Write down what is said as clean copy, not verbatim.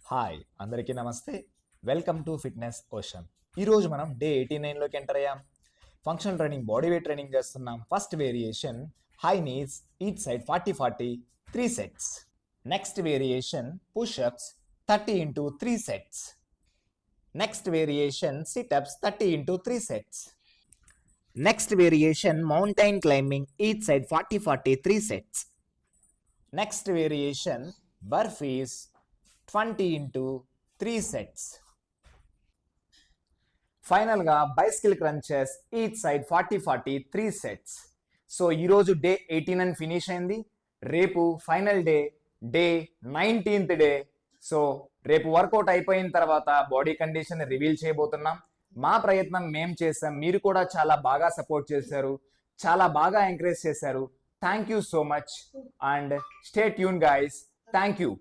Hi అందరికీ నమస్తే. Welcome to fitness ocean. ఈరోజు మనం డే 89లోకి ఎంటర్ అయ్యాం. Functional training, body weight training చేస్తున్నాం. First variation high knees, each side 40-40 3 sets. Next variation pushups 30 into 3 sets. Next variation situps 30 into 3 sets. Next variation mountain climbing, each side 40-40 3 sets. Next variation burpees 20 into 3 sets. ఫైనల్గా bicycle crunches, each side 40-40 3 sets. So ఈరోజు day 89 finish అయింది. రేపు final day 19th day. So రేపు work out అయిపోయిన తర్వాత body condition reveal చేయబోతున్నాం. మా ప్రయత్నం మేము చేసాం, మీరు కూడా చాలా బాగా సపోర్ట్ చేశారు, చాలా బాగా ఎంకరేజ్ చేశారు. Thank you so much and stay tune guys. Thank you.